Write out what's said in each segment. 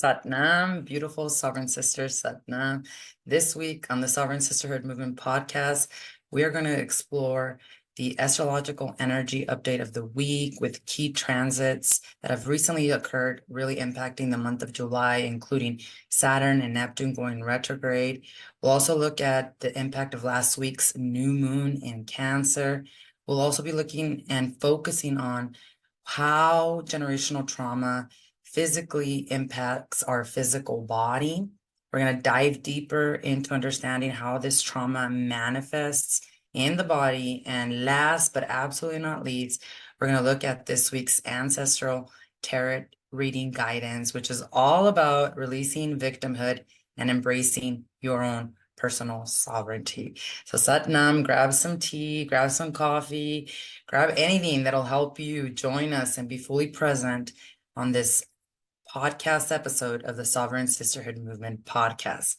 Satnam, beautiful Sovereign Sisters, Satnam. This week on the Sovereign Sisterhood Movement podcast, we are going to explore the astrological energy update of the week with key transits that have recently occurred, really impacting the month of July, including Saturn and Neptune going retrograde. We'll also look at the impact of last week's new moon in Cancer. We'll also be looking and focusing on how generational trauma physically impacts our physical body. We're going to dive deeper into understanding how this trauma manifests in the body. And last but absolutely not least, we're going to look at this week's Ancestral Tarot reading guidance, which is all about releasing victimhood and embracing your own personal sovereignty. So Satnam, grab some tea, grab some coffee, grab anything that'll help you join us and be fully present on this podcast episode of the Sovereign Sisterhood Movement podcast.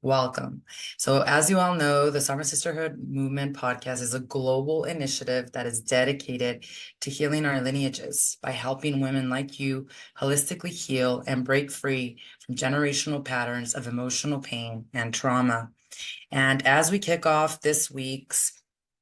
Welcome. So, as you all know, the Sovereign Sisterhood Movement podcast is a global initiative that is dedicated to healing our lineages by helping women like you holistically heal and break free from generational patterns of emotional pain and trauma. And as we kick off this week's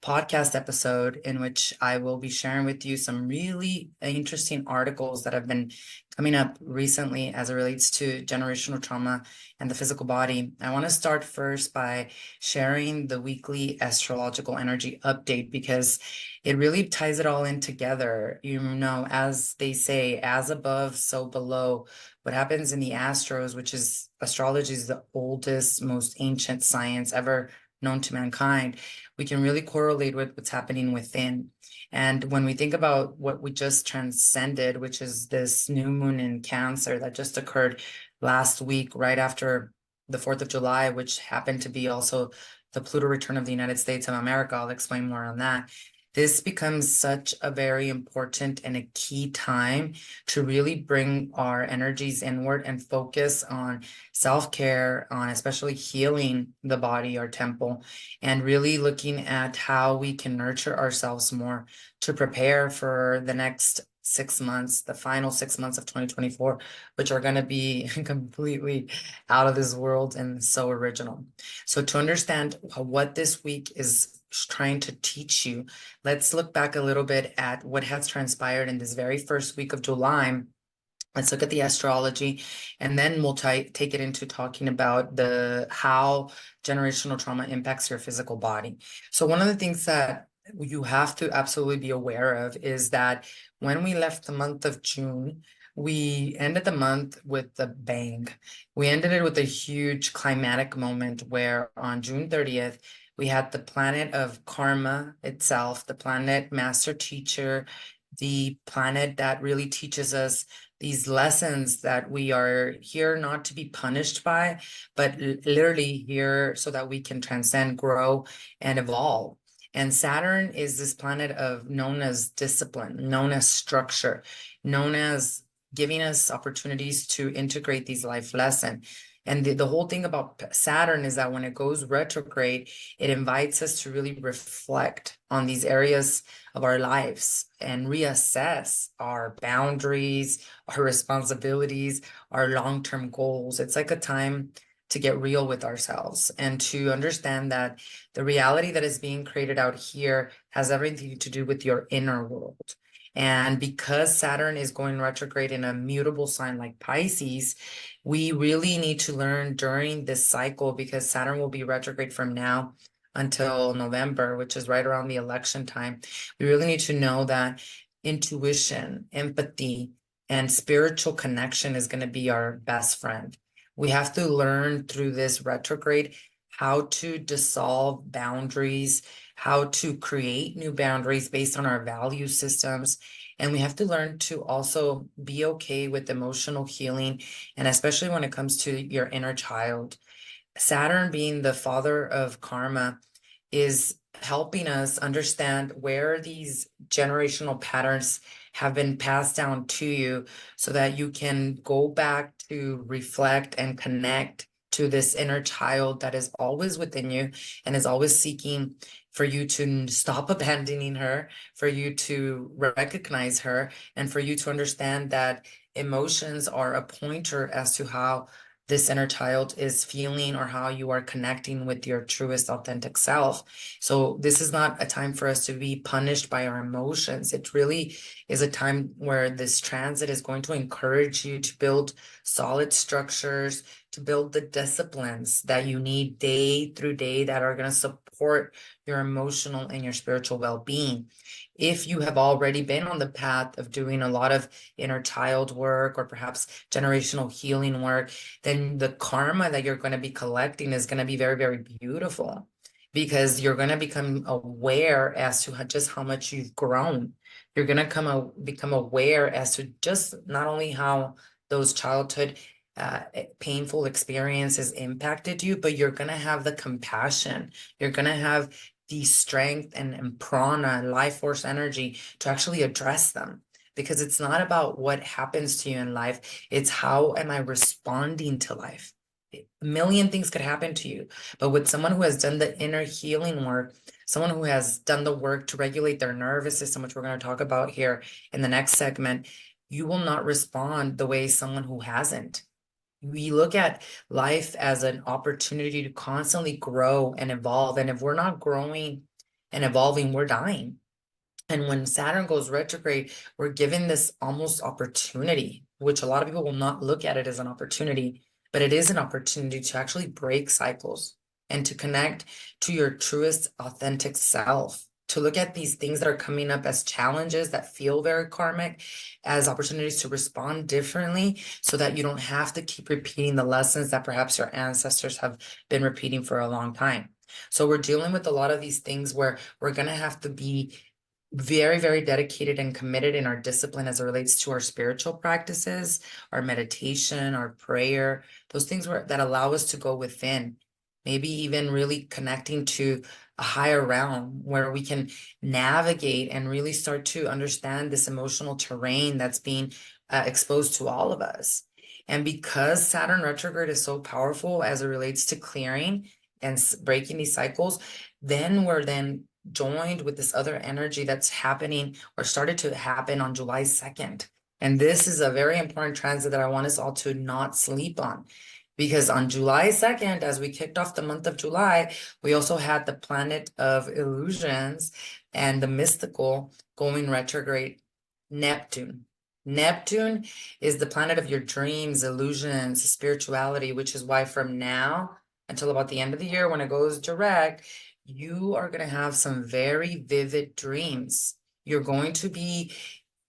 podcast episode, in which I will be sharing with you some really interesting articles that have been coming up recently as it relates to generational trauma and the physical body, I want to start first by sharing the weekly astrological energy update because it really ties it all in together. You know, as they say, as above, so below. What happens in the astros, which is astrology, is the oldest, most ancient science ever known to mankind. We can really correlate with what's happening within. And when we think about what we just transcended, which is this new moon in Cancer that just occurred last week, right after the 4th of July, which happened to be also the Pluto return of the United States of America. I'll explain more on that. This becomes such a very important and a key time to really bring our energies inward and focus on self-care, on especially healing the body, our temple, and really looking at how we can nurture ourselves more to prepare for the next 6 months, the final 6 months of 2024, which are going to be completely out of this world and so original. So to understand what this week is trying to teach you, let's look back a little bit at what has transpired in this very first week of July. Let's look at the astrology, and then we'll take it into talking about how generational trauma impacts your physical body. So one of the things that you have to absolutely be aware of is that when we left the month of June, we ended the month with a bang. We ended it with a huge climatic moment where on June 30th, we had the planet of karma itself, the planet master teacher, the planet that really teaches us these lessons that we are here not to be punished by, but literally here so that we can transcend, grow, and evolve. And Saturn is this planet known as discipline, known as structure, known as giving us opportunities to integrate these life lessons. And the whole thing about Saturn is that when it goes retrograde, it invites us to really reflect on these areas of our lives and reassess our boundaries, our responsibilities, our long-term goals. It's like a time to get real with ourselves and to understand that the reality that is being created out here has everything to do with your inner world. And because Saturn is going retrograde in a mutable sign like Pisces, we really need to learn during this cycle, because Saturn will be retrograde from now until November, which is right around the election time. We really need to know that intuition, empathy, and spiritual connection is going to be our best friend. We have to learn through this retrograde how to dissolve boundaries, how to create new boundaries based on our value systems. And we have to learn to also be okay with emotional healing, and especially when it comes to your inner child. Saturn, being the father of karma, is helping us understand where these generational patterns have been passed down to you so that you can go back to reflect and connect to this inner child that is always within you and is always seeking for you to stop abandoning her, for you to recognize her, and for you to understand that emotions are a pointer as to how this inner child is feeling or how you are connecting with your truest authentic self. So this is not a time for us to be punished by our emotions. It really is a time where this transit is going to encourage you to build solid structures, to build the disciplines that you need day through day that are going to support your emotional and your spiritual well-being. If you have already been on the path of doing a lot of inner child work or perhaps generational healing work, then the karma that you're going to be collecting is going to be very, very beautiful, because you're going to become aware as to just how much you've grown. You're going to become aware as to just not only how those childhood painful experiences impacted you, but you're going to have the compassion. You're going to have the strength and prana, life force energy to actually address them. Because it's not about what happens to you in life, it's how am I responding to life. A million things could happen to you, but with someone who has done the inner healing work, someone who has done the work to regulate their nervous system, which we're going to talk about here in the next segment, you will not respond the way someone who hasn't. We look at life as an opportunity to constantly grow and evolve. And if we're not growing and evolving, we're dying. And when Saturn goes retrograde, we're given this almost opportunity, which a lot of people will not look at it as an opportunity, but it is an opportunity to actually break cycles and to connect to your truest authentic self, to look at these things that are coming up as challenges that feel very karmic, as opportunities to respond differently, so that you don't have to keep repeating the lessons that perhaps your ancestors have been repeating for a long time. So we're dealing with a lot of these things where we're going to have to be very, very dedicated and committed in our discipline as it relates to our spiritual practices, our meditation, our prayer, those things that allow us to go within, maybe even really connecting to a higher realm where we can navigate and really start to understand this emotional terrain that's being exposed to all of us. And because Saturn retrograde is so powerful as it relates to clearing and breaking these cycles, then we're joined with this other energy that's happening or started to happen on July 2nd. And this is a very important transit that I want us all to not sleep on. Because on July 2nd, as we kicked off the month of July, we also had the planet of illusions and the mystical going retrograde, Neptune. Neptune is the planet of your dreams, illusions, spirituality, which is why from now until about the end of the year, when it goes direct, you are going to have some very vivid dreams. You're going to be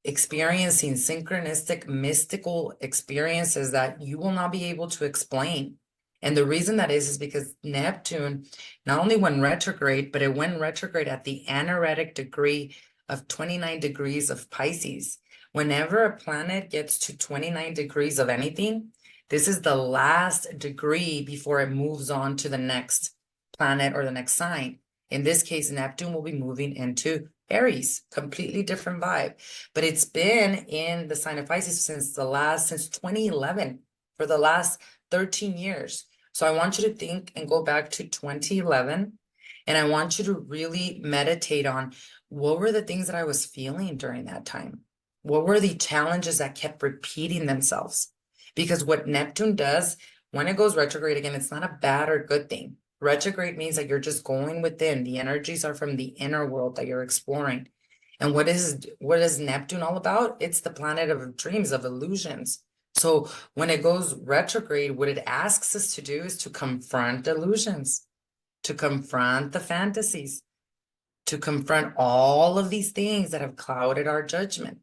experiencing synchronistic, mystical experiences that you will not be able to explain. And the reason that is because Neptune not only went retrograde, but it went retrograde at the anaretic degree of 29 degrees of Pisces. Whenever a planet gets to 29 degrees of anything, this is the last degree before it moves on to the next planet or the next sign. In this case, Neptune will be moving into Aries, completely different vibe. But it's been in the sign of Pisces since 2011, for the last 13 years. So I want you to think and go back to 2011, and I want you to really meditate on what were the things that I was feeling during that time? What were the challenges that kept repeating themselves? Because what Neptune does when it goes retrograde, again, it's not a bad or good thing. Retrograde means that you're just going within. The energies are from the inner world that you're exploring. And what is Neptune all about? It's the planet of dreams, of illusions. So when it goes retrograde, what it asks us to do is to confront illusions, to confront the fantasies, to confront all of these things that have clouded our judgment.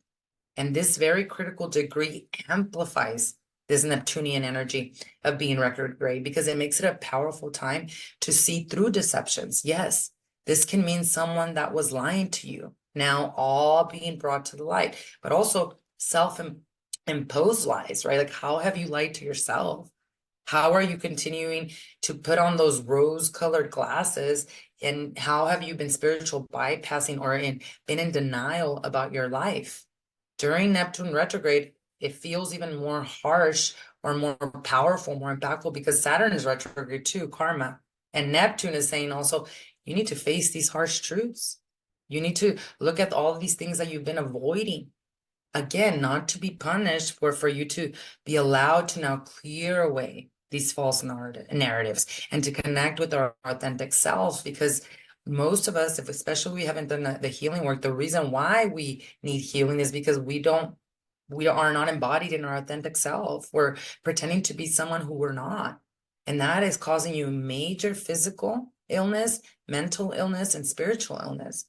And this very critical degree amplifies this Neptunian energy of being retrograde, because it makes it a powerful time to see through deceptions. Yes, this can mean someone that was lying to you, now all being brought to the light, but also self-imposed lies, right? Like, how have you lied to yourself? How are you continuing to put on those rose-colored glasses? And how have you been spiritual bypassing or been in denial about your life? During Neptune retrograde, it feels even more harsh or more powerful, more impactful, because Saturn is retrograde too, karma. And Neptune is saying also, you need to face these harsh truths. You need to look at all of these things that you've been avoiding. Again, not to be punished, but for you to be allowed to now clear away these false narratives and to connect with our authentic selves. Because most of us, if especially we haven't done the healing work, the reason why we need healing is because we are not embodied in our authentic self. We're pretending to be someone who we're not. And that is causing you major physical illness, mental illness, and spiritual illness.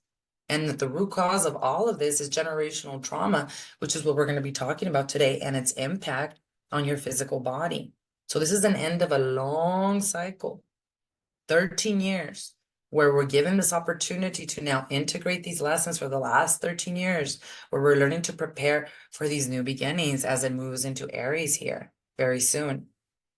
And that the root cause of all of this is generational trauma, which is what we're going to be talking about today, and its impact on your physical body. So this is an end of a long cycle, 13 years, where we're given this opportunity to now integrate these lessons for the last 13 years, where we're learning to prepare for these new beginnings as it moves into Aries here very soon.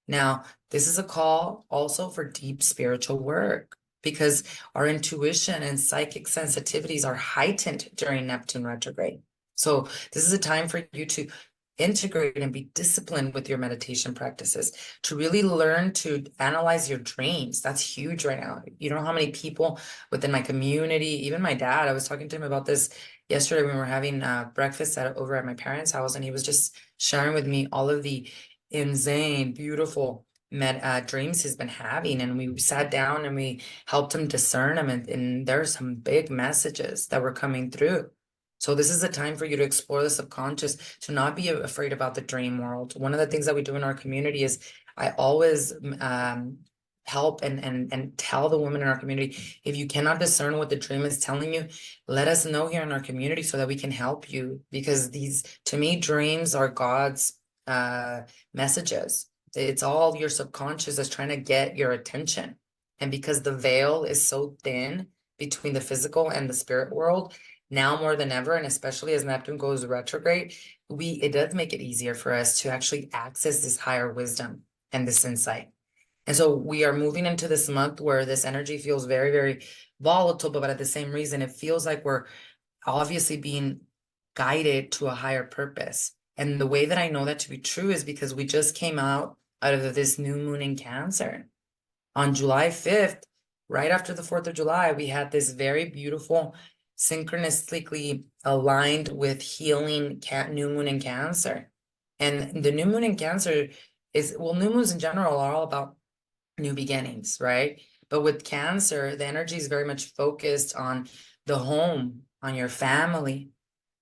Now, this is a call also for deep spiritual work because our intuition and psychic sensitivities are heightened during Neptune retrograde. So this is a time for you to integrate and be disciplined with your meditation practices, to really learn to analyze your dreams. That's huge right now. You know how many people within my community, even my dad, I was talking to him about this yesterday when we were having breakfast over at my parents' house, and he was just sharing with me all of the insane, beautiful dreams he's been having. And we sat down and we helped him discern them. And there's some big messages that were coming through. So this is a time for you to explore the subconscious, to not be afraid about the dream world. One of the things that we do in our community is I always help and tell the women in our community, if you cannot discern what the dream is telling you, let us know here in our community so that we can help you. Because these, to me, dreams are God's messages. It's all your subconscious is trying to get your attention. And because the veil is so thin between the physical and the spirit world, now more than ever, and especially as Neptune goes retrograde, it does make it easier for us to actually access this higher wisdom and this insight. And so we are moving into this month where this energy feels very, very volatile, but at the same reason, it feels like we're obviously being guided to a higher purpose. And the way that I know that to be true is because we just came out of this new moon in Cancer. On July 5th, right after the 4th of July, we had this very beautiful, synchronistically aligned with healing new moon in Cancer. And the new moon in Cancer is, well, new moons in general are all about new beginnings, right? But with Cancer, the energy is very much focused on the home, on your family,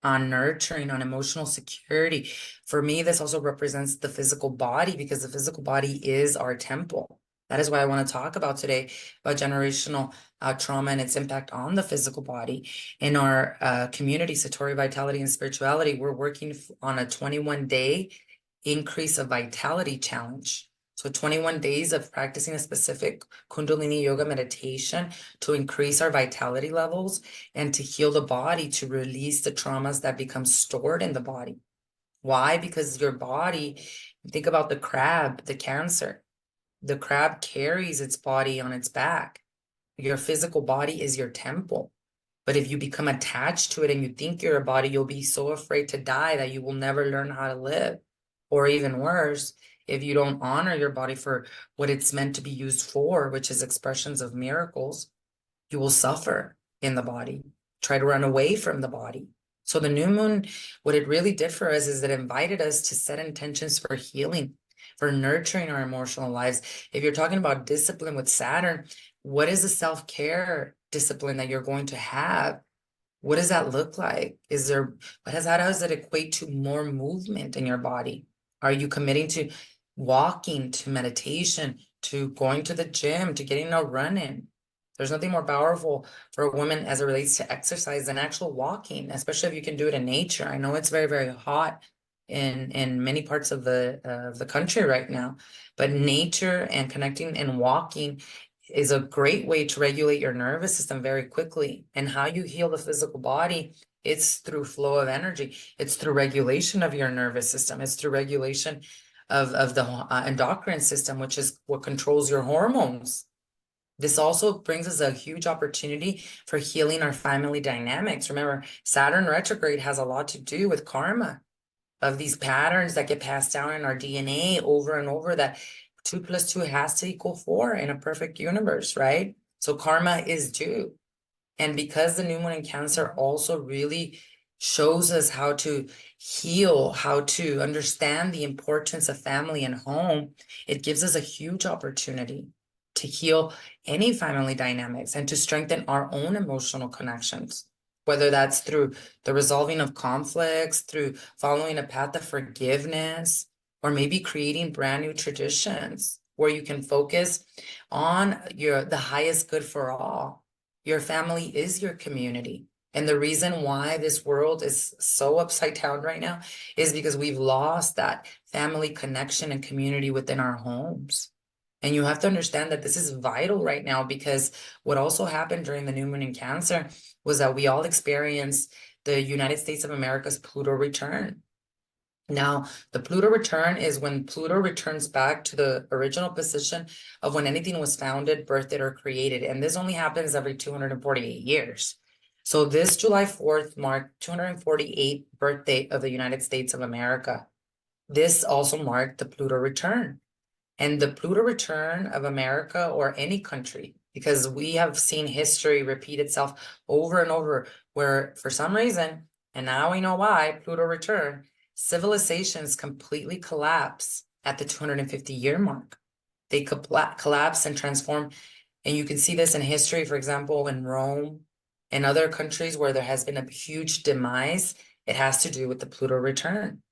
on nurturing, on emotional security. For me, this also represents the physical body because the physical body is our temple. That is why I want to talk about today about generational trauma and its impact on the physical body. In our community, Satori Vitality and Spirituality, we're working on a 21-day increase of vitality challenge. So 21 days of practicing a specific Kundalini yoga meditation to increase our vitality levels and to heal the body, to release the traumas that become stored in the body. Why? Because your body, think about the crab, the Cancer. The crab carries its body on its back. Your physical body is your temple. But if you become attached to it and you think you're a body, you'll be so afraid to die that you will never learn how to live. Or even worse, if you don't honor your body for what it's meant to be used for, which is expressions of miracles, you will suffer in the body. Try to run away from the body. So the new moon, what it really did for us is it invited us to set intentions for healing, for nurturing our emotional lives. If you're talking about discipline with Saturn, what is the self-care discipline that you're going to have? What does that look like? How does it equate to more movement in your body? Are you committing to walking, to meditation, to going to the gym, to getting a run in? There's nothing more powerful for a woman as it relates to exercise than actual walking, especially if you can do it in nature. I know it's very, very hot in many parts of the country right now, but nature and connecting and walking is a great way to regulate your nervous system very quickly. And how you heal the physical body, it's through flow of energy. It's through regulation of your nervous system. It's through regulation of the endocrine system, which is what controls your hormones. This also brings us a huge opportunity for healing our family dynamics. Remember, Saturn retrograde has a lot to do with karma, of these patterns that get passed down in our DNA over and over, that 2 + 2 has to equal 4 in a perfect universe, right? So karma is due. And because the new moon in Cancer also really shows us how to heal, how to understand the importance of family and home, it gives us a huge opportunity to heal any family dynamics and to strengthen our own emotional connections, whether that's through the resolving of conflicts, through following a path of forgiveness, or maybe creating brand new traditions where you can focus on the highest good for all. Your family is your community. And the reason why this world is so upside down right now is because we've lost that family connection and community within our homes. And you have to understand that this is vital right now, because what also happened during the new moon in Cancer was that we all experienced the United States of America's Pluto return. Now, the Pluto return is when Pluto returns back to the original position of when anything was founded, birthed, or created. And this only happens every 248 years. So this July 4th marked 248th birthday of the United States of America. This also marked the Pluto return. And the Pluto return of America, or any country, because we have seen history repeat itself over and over, where for some reason, and now we know why, Pluto return, civilizations completely collapse at the 250-year mark. They collapse and transform. And you can see this in history, for example, in Rome and other countries where there has been a huge demise. It has to do with the Pluto return.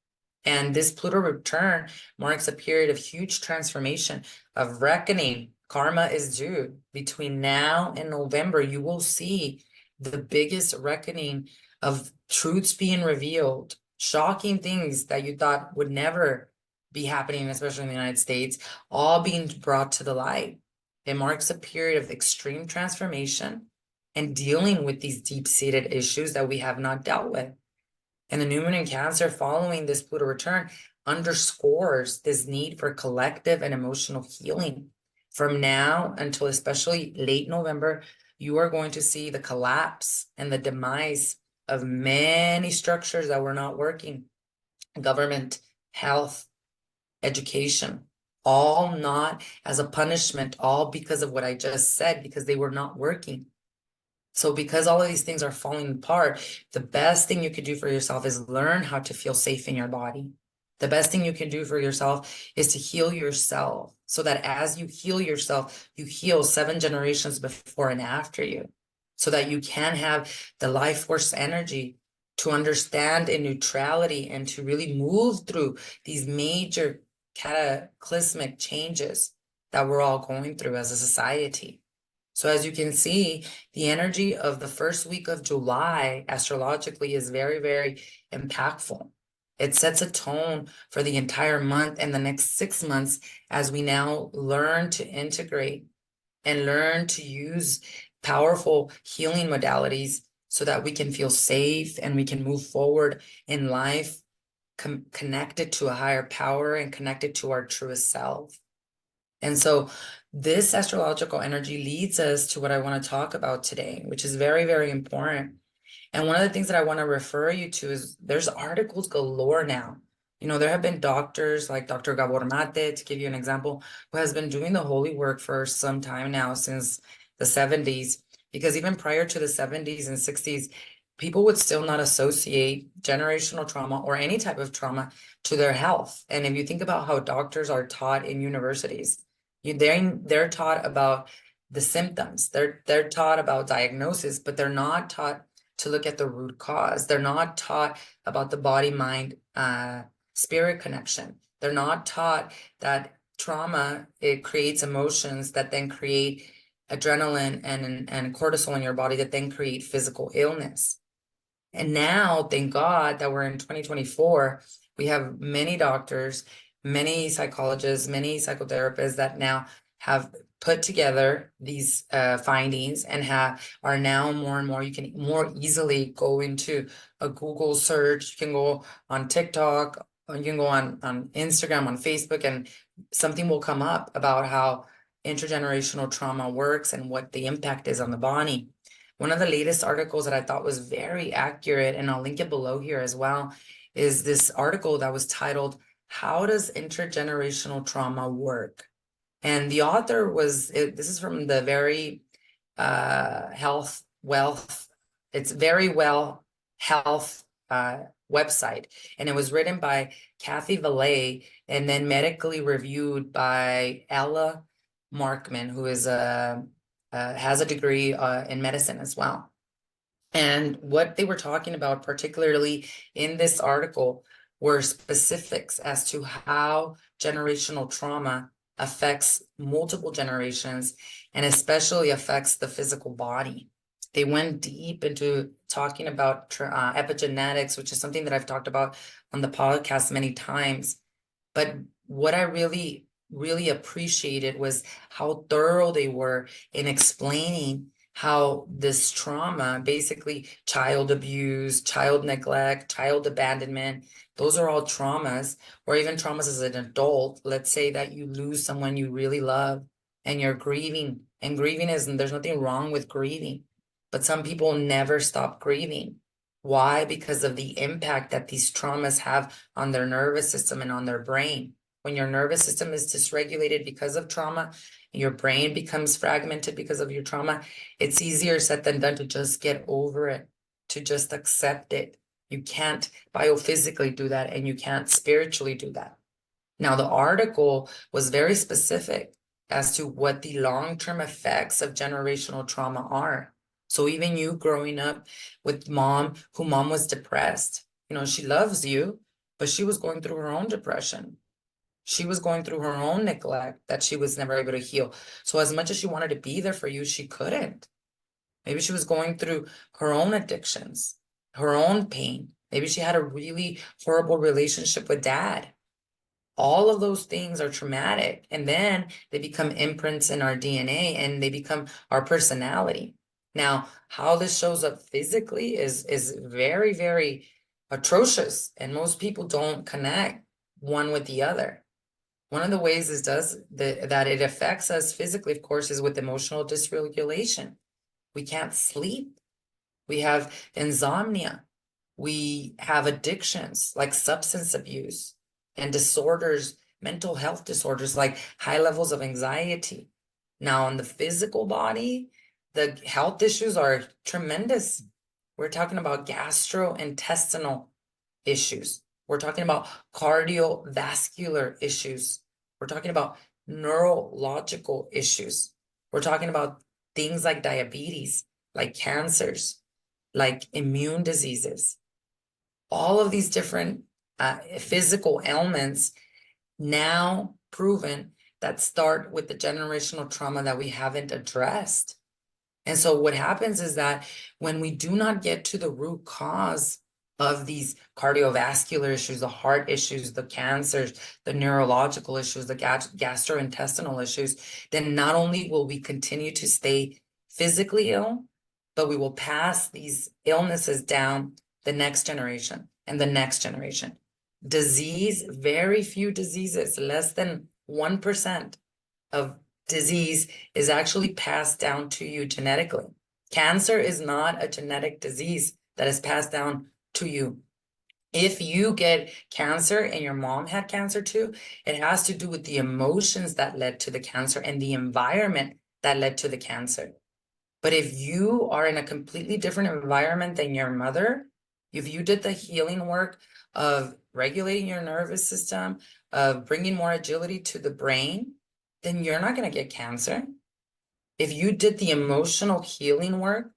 And this Pluto return marks a period of huge transformation, of reckoning. Karma is due. Between now and November, you will see the biggest reckoning of truths being revealed, shocking things that you thought would never be happening, especially in the United States, all being brought to the light. It marks a period of extreme transformation and dealing with these deep-seated issues that we have not dealt with. And the new moon in Cancer following this Pluto return underscores this need for collective and emotional healing. From now until especially late November, you are going to see the collapse and the demise of many structures that were not working. Government, health, education, all not as a punishment, all because of what I just said, because they were not working. So because all of these things are falling apart, the best thing you could do for yourself is learn how to feel safe in your body. The best thing you can do for yourself is to heal yourself, so that as you heal yourself, you heal 7 generations before and after you, so that you can have the life force energy to understand in neutrality and to really move through these major cataclysmic changes that we're all going through as a society. So as you can see, the energy of the first week of July astrologically is very, very impactful. It sets a tone for the entire month and the next 6 months, as we now learn to integrate and learn to use powerful healing modalities so that we can feel safe and we can move forward in life, connected to a higher power and connected to our truest self. And so this astrological energy leads us to what I want to talk about today, which is very, very important. And one of the things that I want to refer you to is there's articles galore now. You know, there have been doctors like Dr. Gabor Mate, to give you an example, who has been doing the holy work for some time now, since the 70s, because even prior to the 70s and 60s, people would still not associate generational trauma or any type of trauma to their health. And if you think about how doctors are taught in universities, they're taught about the symptoms, they're taught about diagnosis, but they're not taught to look at the root cause. They're not taught about the body, mind, spirit connection. They're not taught that trauma, it creates emotions that then create adrenaline and cortisol in your body that then create physical illness. And now, thank God that we're in 2024, we have many doctors, many psychologists, many psychotherapists that now have put together these findings and are now more and more, you can more easily go into a Google search, you can go on TikTok, you can go on Instagram, on Facebook, and something will come up about how intergenerational trauma works and what the impact is on the body. One of the latest articles that I thought was very accurate, and I'll link it below here as well, is this article that was titled, "How Does Intergenerational Trauma Work?" And the author this is from the very it's very well health website, and it was written by Kathy Valet and then medically reviewed by Ella Markman, who is has a degree in medicine as well. And what they were talking about, particularly in this article, were specifics as to how generational trauma affects multiple generations and especially affects the physical body. They went deep into talking about epigenetics, which is something that I've talked about on the podcast many times. But what I really, really appreciated was how thorough they were in explaining how this trauma, basically child abuse, child neglect, child abandonment, those are all traumas, or even traumas as an adult. Let's say that you lose someone you really love and you're grieving, and grieving isn't, there's nothing wrong with grieving, but some people never stop grieving. Why? Because of the impact that these traumas have on their nervous system and on their brain. When your nervous system is dysregulated because of trauma, your brain becomes fragmented because of your trauma, it's easier said than done to just get over it, to just accept it. You can't biophysically do that, and you can't spiritually do that. Now, the article was very specific as to what the long-term effects of generational trauma are. So even you growing up with mom was depressed, she loves you, but she was going through her own depression. She was going through her own neglect that she was never able to heal. So as much as she wanted to be there for you, she couldn't. Maybe she was going through her own addictions, her own pain. Maybe she had a really horrible relationship with dad. All of those things are traumatic, and then they become imprints in our DNA and they become our personality. Now, how this shows up physically is very, very atrocious, and most people don't connect one with the other. One of the ways that it affects us physically, of course, is with emotional dysregulation. We can't sleep. We have insomnia. We have addictions like substance abuse and disorders, mental health disorders like high levels of anxiety. Now, in the physical body, the health issues are tremendous. We're talking about gastrointestinal issues. We're talking about cardiovascular issues. We're talking about neurological issues. We're talking about things like diabetes, like cancers, like immune diseases. All of these different physical ailments now proven that start with the generational trauma that we haven't addressed. And so what happens is that when we do not get to the root cause of these cardiovascular issues, the heart issues, the cancers, the neurological issues, the gastrointestinal issues, then not only will we continue to stay physically ill, but we will pass these illnesses down the next generation and the next generation. Disease, very few diseases, less than 1% of disease is actually passed down to you genetically. Cancer is not a genetic disease that is passed down to you. If you get cancer and your mom had cancer too, it has to do with the emotions that led to the cancer and the environment that led to the cancer. But if you are in a completely different environment than your mother, if you did the healing work of regulating your nervous system, of bringing more agility to the brain, then you're not going to get cancer. If you did the emotional healing work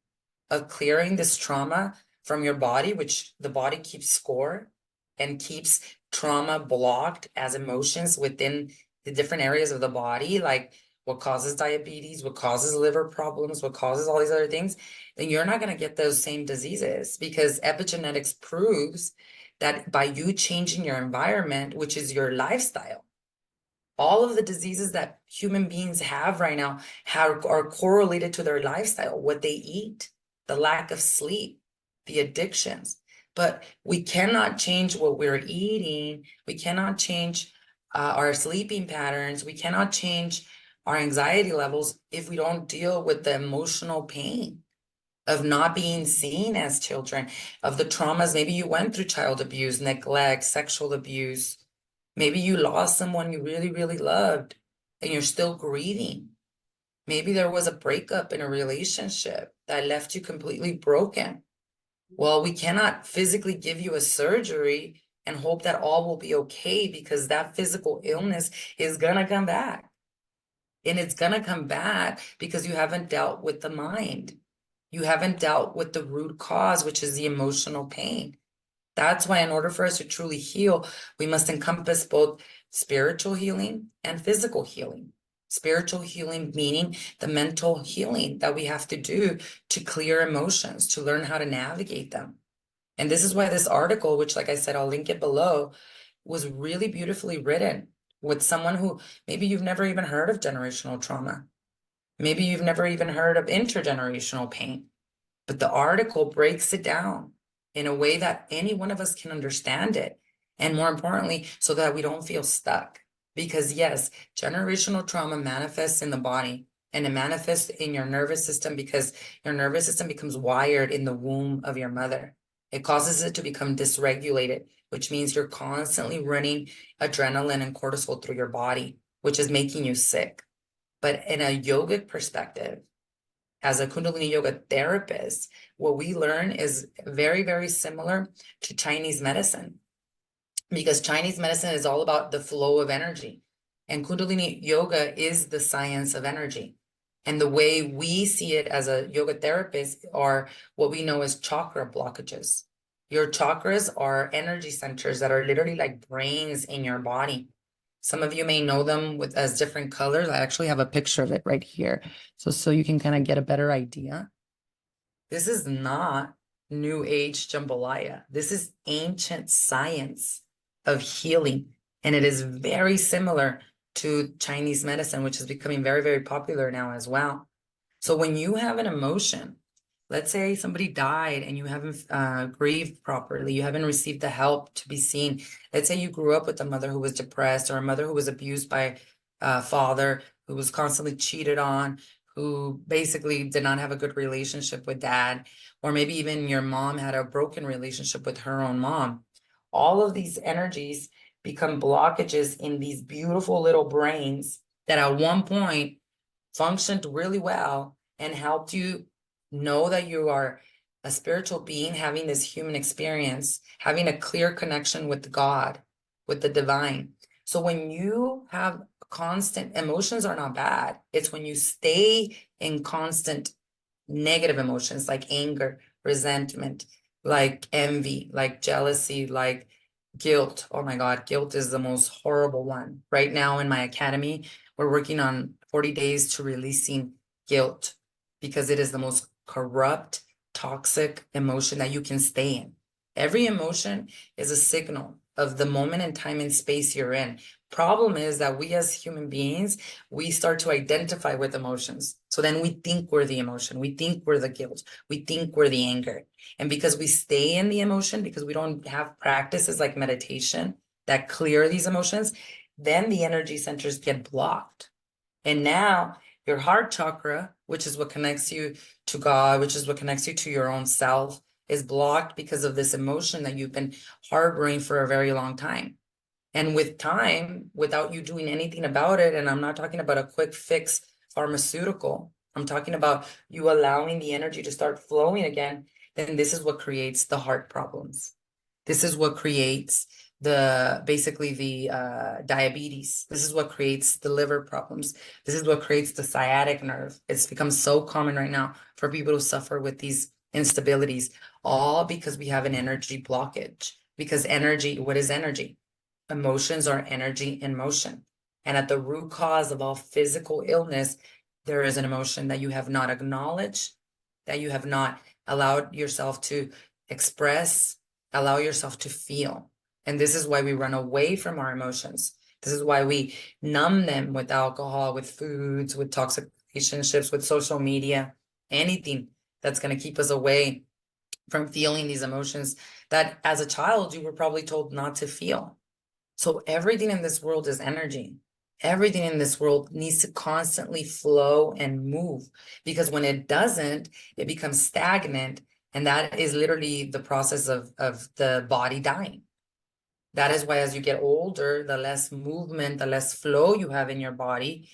of clearing this trauma from your body, which the body keeps score and keeps trauma blocked as emotions within the different areas of the body, like what causes diabetes, what causes liver problems, what causes all these other things, then you're not going to get those same diseases, because epigenetics proves that by you changing your environment, which is your lifestyle, all of the diseases that human beings have right now are correlated to their lifestyle, what they eat, the lack of sleep, the addictions. But we cannot change what we're eating. We cannot change our sleeping patterns. We cannot change our anxiety levels if we don't deal with the emotional pain of not being seen as children, of the traumas. Maybe you went through child abuse, neglect, sexual abuse. Maybe you lost someone you really, really loved and you're still grieving. Maybe there was a breakup in a relationship that left you completely broken. Well, we cannot physically give you a surgery and hope that all will be okay, because that physical illness is gonna come back. And it's gonna come back because you haven't dealt with the mind. You haven't dealt with the root cause, which is the emotional pain. That's why, in order for us to truly heal, we must encompass both spiritual healing and physical healing. Spiritual healing meaning the mental healing that we have to do to clear emotions, to learn how to navigate them. And this is why this article, which, like I said, I'll link it below, was really beautifully written with someone who maybe you've never even heard of generational trauma. Maybe you've never even heard of intergenerational pain. But the article breaks it down in a way that any one of us can understand it. And more importantly, so that we don't feel stuck. Because yes, generational trauma manifests in the body, and it manifests in your nervous system because your nervous system becomes wired in the womb of your mother. It causes it to become dysregulated, which means you're constantly running adrenaline and cortisol through your body, which is making you sick. But in a yogic perspective, as a Kundalini yoga therapist, what we learn is very, very similar to Chinese medicine, because Chinese medicine is all about the flow of energy, and Kundalini yoga is the science of energy. And the way we see it as a yoga therapist are what we know as chakra blockages. Your chakras are energy centers that are literally like brains in your body. Some of you may know them with as different colors. I actually have a picture of it right here. So you can kind of get a better idea. This is not new age jambalaya. This is ancient science of healing. And it is very similar to Chinese medicine, which is becoming very, very popular now as well. So when you have an emotion, let's say somebody died and you haven't grieved properly, you haven't received the help to be seen. Let's say you grew up with a mother who was depressed, or a mother who was abused by a father, who was constantly cheated on, who basically did not have a good relationship with dad, or maybe even your mom had a broken relationship with her own mom. All of these energies become blockages in these beautiful little brains that at one point functioned really well and helped you know that you are a spiritual being having this human experience, having a clear connection with God, with the divine. So when you have constant emotions are not bad. It's when you stay in constant negative emotions like anger, resentment, like envy, like jealousy, like guilt. Oh my God, guilt is the most horrible one. Right now in my academy, we're working on 40 days to releasing guilt, because it is the most corrupt, toxic emotion that you can stay in. Every emotion is a signal of the moment in time and space you're in. Problem is that we as human beings, we start to identify with emotions. So then we think we're the emotion. We think we're the guilt. We think we're the anger. And because we stay in the emotion, because we don't have practices like meditation that clear these emotions, then the energy centers get blocked. And now your heart chakra, which is what connects you to God, which is what connects you to your own self, is blocked because of this emotion that you've been harboring for a very long time. And with time, without you doing anything about it, and I'm not talking about a quick fix pharmaceutical, I'm talking about you allowing the energy to start flowing again, then this is what creates the heart problems. This is what creates the basically the diabetes. This is what creates the liver problems. This is what creates the sciatic nerve. It's become so common right now for people to suffer with these instabilities, all because we have an energy blockage. Because energy, what is energy? Emotions are energy in motion. And at the root cause of all physical illness, there is an emotion that you have not acknowledged, that you have not allowed yourself to express, allow yourself to feel. And this is why we run away from our emotions. This is why we numb them with alcohol, with foods, with toxic relationships, with social media, anything that's going to keep us away from feeling these emotions that as a child you were probably told not to feel. So everything in this world is energy. Everything in this world needs to constantly flow and move, because when it doesn't, it becomes stagnant. And that is literally the process of the body dying. That is why as you get older, the less movement, the less flow you have in your body,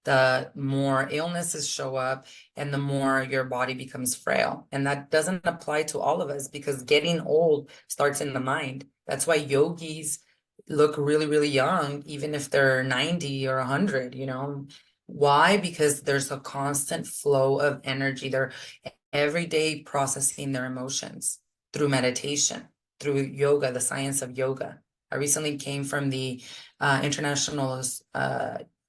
the more illnesses show up and the more your body becomes frail. And that doesn't apply to all of us because getting old starts in the mind. That's why yogis look really, really young, even if they're 90 or 100, you know. Why? Because there's a constant flow of energy. They're every day processing their emotions through meditation, through yoga, the science of yoga. I recently came from the International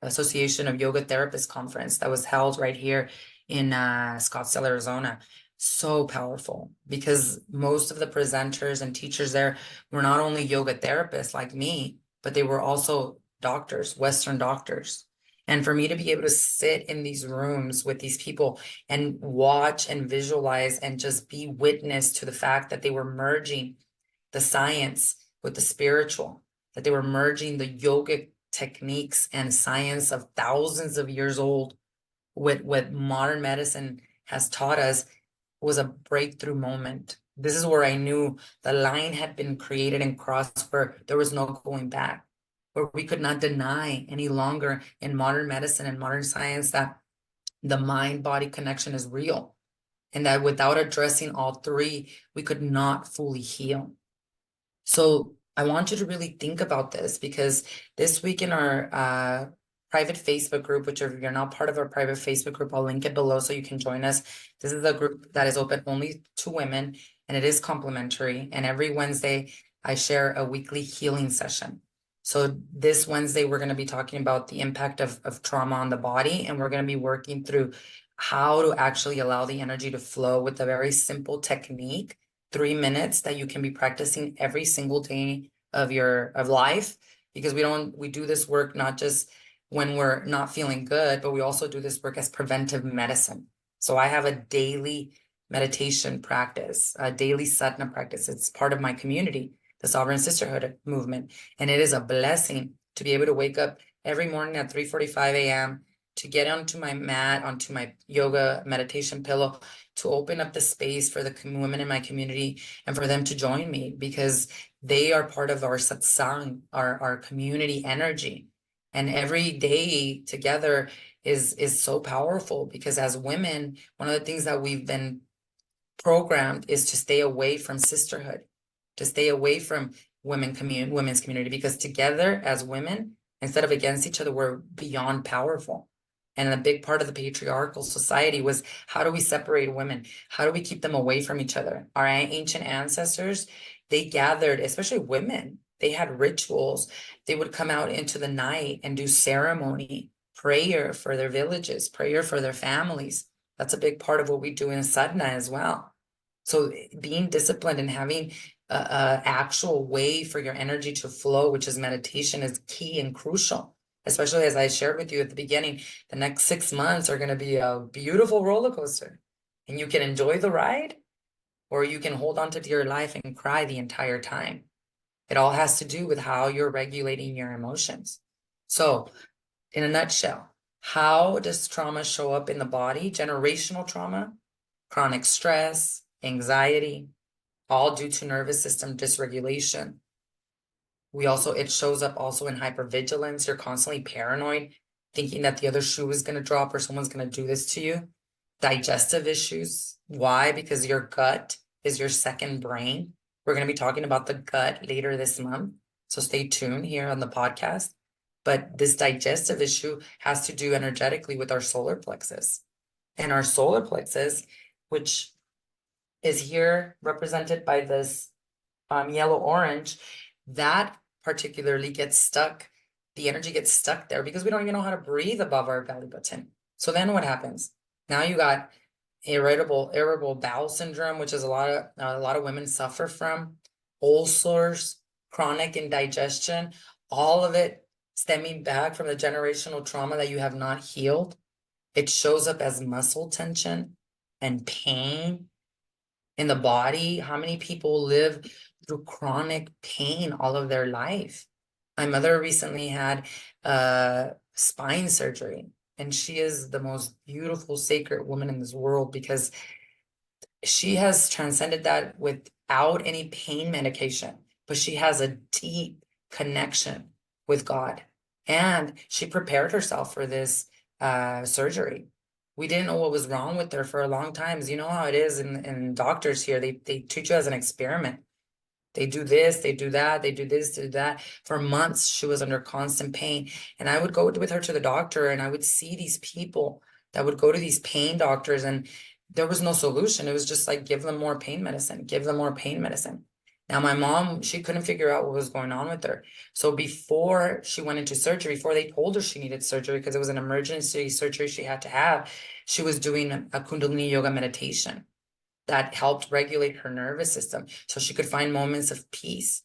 Association of Yoga Therapists conference that was held right here in Scottsdale, Arizona. So powerful because most of the presenters and teachers there were not only yoga therapists like me, but they were also doctors, Western doctors. And for me to be able to sit in these rooms with these people and watch and visualize and just be witness to the fact that they were merging the science with the spiritual, that they were merging the yogic techniques and science of thousands of years old with what modern medicine has taught us was a breakthrough moment. This is where I knew the line had been created and crossed where there was no going back, where we could not deny any longer in modern medicine and modern science that the mind-body connection is real, and that without addressing all three, we could not fully heal. So I want you to really think about this because this week in our private Facebook group, which if you're not part of our private Facebook group, I'll link it below so you can join us. This is a group that is open only to women and it is complimentary. And every Wednesday, I share a weekly healing session. So this Wednesday, we're going to be talking about the impact of trauma on the body, and we're going to be working through how to actually allow the energy to flow with a very simple technique, 3 minutes that you can be practicing every single day of your life, because we do this work not just when we're not feeling good, but we also do this work as preventive medicine. So I have a daily meditation practice, a daily sadhana practice. It's part of my community, the Sovereign Sisterhood Movement. And it is a blessing to be able to wake up every morning at 3:45 a.m., to get onto my mat, onto my yoga meditation pillow, to open up the space for the women in my community and for them to join me because they are part of our satsang, our community energy. And every day together is so powerful because as women, one of the things that we've been programmed is to stay away from sisterhood, to stay away from women's community, because together as women, instead of against each other, we're beyond powerful. And a big part of the patriarchal society was, how do we separate women? How do we keep them away from each other? Our ancient ancestors, they gathered, especially women, they had rituals. They would come out into the night and do ceremony, prayer for their villages, prayer for their families. That's a big part of what we do in sadhana as well. So being disciplined and having a actual way for your energy to flow, which is meditation, is key and crucial. Especially as I shared with you at the beginning, the next 6 months are going to be a beautiful roller coaster. And you can enjoy the ride, or you can hold on to your life and cry the entire time. It all has to do with how you're regulating your emotions. So, in a nutshell, how does trauma show up in the body? Generational trauma, chronic stress, anxiety, all due to nervous system dysregulation. It shows up also in hypervigilance. You're constantly paranoid, thinking that the other shoe is going to drop or someone's going to do this to you. Digestive issues. Why? Because your gut is your second brain. We're going to be talking about the gut later this month, so stay tuned here on the podcast. But this digestive issue has to do energetically with our solar plexus. And our solar plexus, which is here represented by this yellow-orange, that particularly gets stuck. The energy gets stuck there because we don't even know how to breathe above our belly button. So then what happens? Now you got irritable bowel syndrome, which is a lot of women suffer from, ulcers, chronic indigestion, all of it stemming back from the generational trauma that you have not healed. It shows up as muscle tension and pain in the body. How many people live through chronic pain all of their life? My mother recently had spine surgery, and she is the most beautiful, sacred woman in this world because she has transcended that without any pain medication, but she has a deep connection with God. And she prepared herself for this surgery. We didn't know what was wrong with her for a long time. You know how it is in doctors here. They treat you as an experiment. They do this, they do that, they do this, they do that. For months, she was under constant pain. And I would go with her to the doctor, and I would see these people that would go to these pain doctors, and there was no solution. It was just like, give them more pain medicine, give them more pain medicine. Now, my mom, she couldn't figure out what was going on with her. So before she went into surgery, before they told her she needed surgery, because it was an emergency surgery she had to have, she was doing a Kundalini yoga meditation that helped regulate her nervous system so she could find moments of peace.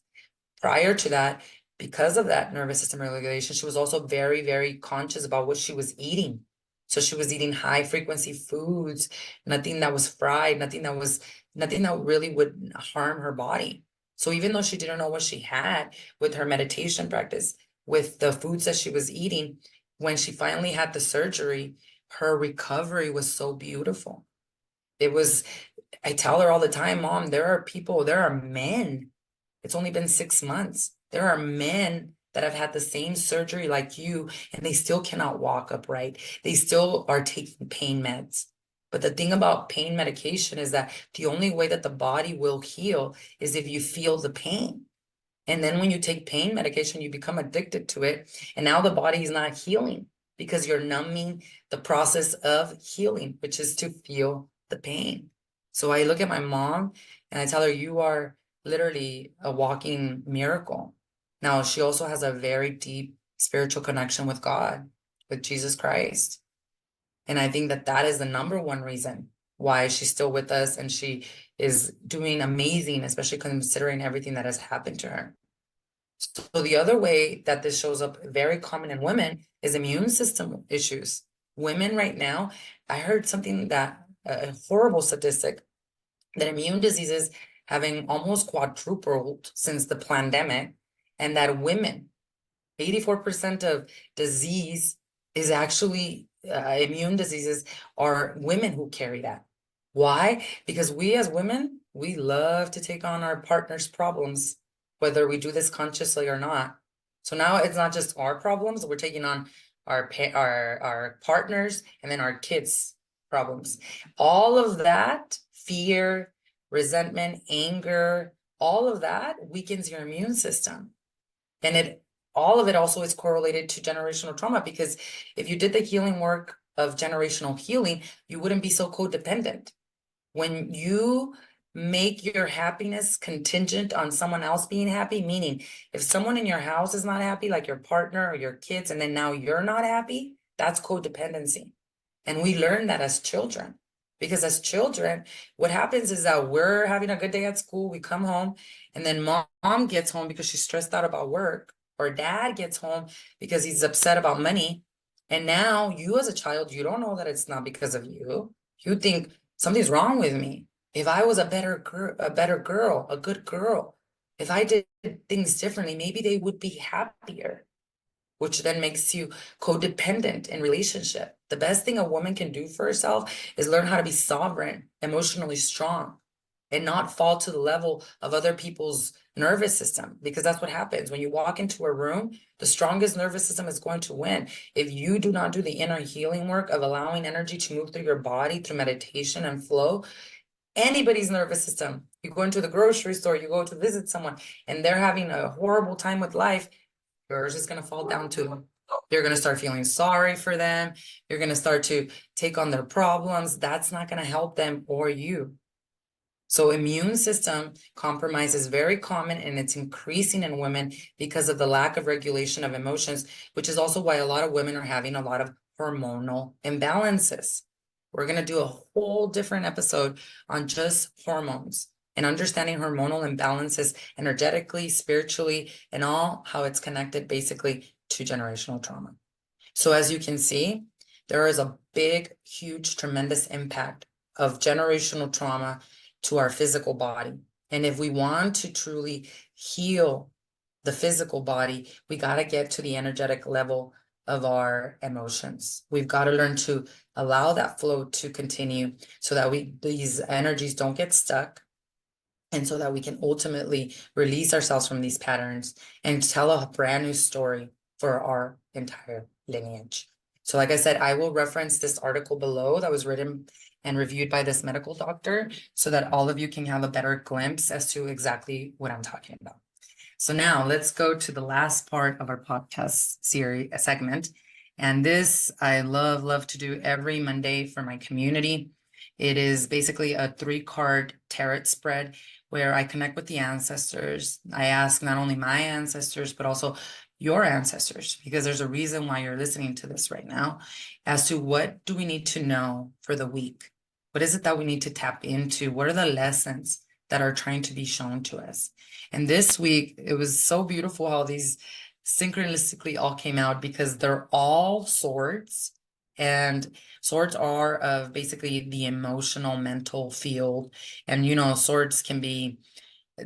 Prior to that, because of that nervous system regulation, she was also very, very conscious about what she was eating. So she was eating high frequency foods, nothing that was fried, nothing that really would harm her body. So even though she didn't know what she had with her meditation practice, with the foods that she was eating, when she finally had the surgery, her recovery was so beautiful. It was, I tell her all the time, Mom, there are men. It's only been 6 months. There are men that have had the same surgery like you, and they still cannot walk upright. They still are taking pain meds. But the thing about pain medication is that the only way that the body will heal is if you feel the pain. And then when you take pain medication, you become addicted to it. And now the body is not healing because you're numbing the process of healing, which is to feel the pain. So I look at my mom and I tell her, you are literally a walking miracle. Now, she also has a very deep spiritual connection with God, with Jesus Christ. And I think that that is the number one reason why she's still with us, and she is doing amazing, especially considering everything that has happened to her. So the other way that this shows up very common in women is immune system issues. Women right now, I heard something that a horrible statistic that immune diseases having almost quadrupled since the pandemic, and that women, 84% of disease is actually immune diseases are women who carry that. Why? Because we as women, we love to take on our partner's problems, whether we do this consciously or not. So now it's not just our problems, we're taking on our partners and then our kids' problems. All of that, fear, resentment, anger, all of that weakens your immune system. And all of it also is correlated to generational trauma, because if you did the healing work of generational healing, you wouldn't be so codependent. When you make your happiness contingent on someone else being happy, meaning if someone in your house is not happy, like your partner or your kids, and then now you're not happy, that's codependency. And we learn that as children. Because as children, what happens is that we're having a good day at school, we come home, and then mom gets home because she's stressed out about work, or dad gets home because he's upset about money. And now you as a child, you don't know that it's not because of you. You think something's wrong with me. If I was a better girl, a good girl, if I did things differently, maybe they would be happier, which then makes you codependent in relationship. The best thing a woman can do for herself is learn how to be sovereign, emotionally strong, and not fall to the level of other people's nervous system, because that's what happens when you walk into a room. The strongest nervous system is going to win. If you do not do the inner healing work of allowing energy to move through your body through meditation and flow, anybody's nervous system, you go into the grocery store, you go to visit someone and they're having a horrible time with life, yours is going to fall down too. You're going to start feeling sorry for them. You're going to start to take on their problems. That's not going to help them or you. So immune system compromise is very common, and it's increasing in women because of the lack of regulation of emotions, which is also why a lot of women are having a lot of hormonal imbalances. We're going to do a whole different episode on just hormones and understanding hormonal imbalances energetically, spiritually, and all how it's connected basically to generational trauma. So as you can see, there is a big, huge, tremendous impact of generational trauma to our physical body. And if we want to truly heal the physical body, we got to get to the energetic level of our emotions. We've got to learn to allow that flow to continue so that these energies don't get stuck, and so that we can ultimately release ourselves from these patterns and tell a brand new story for our entire lineage. So like I said, I will reference this article below that was written and reviewed by this medical doctor so that all of you can have a better glimpse as to exactly what I'm talking about. So now let's go to the last part of our podcast series segment. And this I love to do every Monday for my community. It is basically a 3-card tarot spread where I connect with the ancestors. I ask not only my ancestors, but also your ancestors, because there's a reason why you're listening to this right now, as to what do we need to know for the week? What is it that we need to tap into? What are the lessons that are trying to be shown to us? And this week, it was so beautiful how these synchronistically all came out, because they're all swords, and swords are of basically the emotional mental field. And swords can be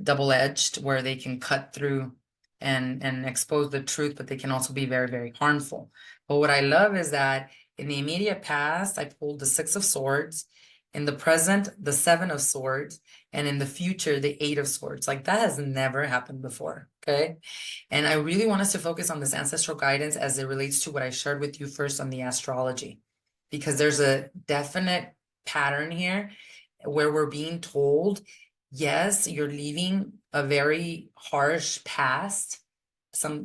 double-edged, where they can cut through and expose the truth, but they can also be very harmful. But what I love is that in the immediate past, I pulled the 6 of Swords, in the present, the 7 of Swords, and in the future, the 8 of Swords. Like, that has never happened before, okay? And I really want us to focus on this ancestral guidance as it relates to what I shared with you first on the astrology, because there's a definite pattern here where we're being told, yes, you're leaving a very harsh past,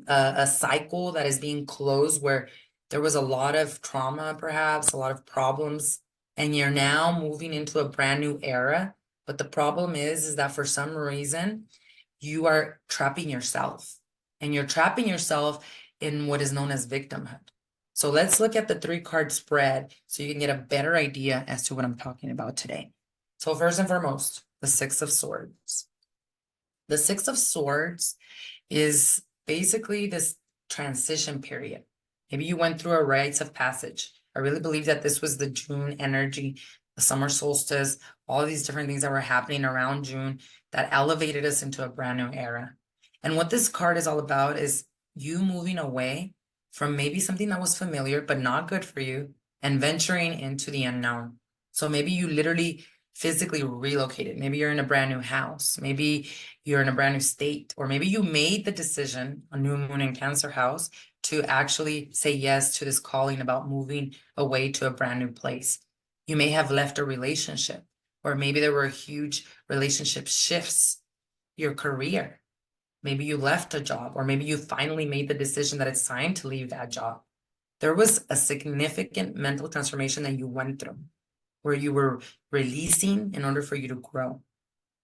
a cycle that is being closed, where there was a lot of trauma, perhaps a lot of problems, and you're now moving into a brand new era. But the problem is that for some reason you are trapping yourself, and you're trapping yourself in what is known as victimhood. So let's look at the 3-card spread so you can get a better idea as to what I'm talking about today. So first and foremost, the 6 of Swords. The 6 of Swords is basically this transition period. Maybe you went through a rites of passage. I really believe that this was the June energy, the summer solstice, all these different things that were happening around June that elevated us into a brand new era. And what this card is all about is you moving away from maybe something that was familiar but not good for you, and venturing into the unknown. So maybe you literally physically relocated. Maybe you're in a brand new house. Maybe you're in a brand new state, or maybe you made the decision, a new moon in Cancer house, to actually say yes to this calling about moving away to a brand new place. You may have left a relationship, or maybe there were huge relationship shifts, your career. Maybe you left a job, or maybe you finally made the decision that it's time to leave that job. There was a significant mental transformation that you went through, where you were releasing in order for you to grow.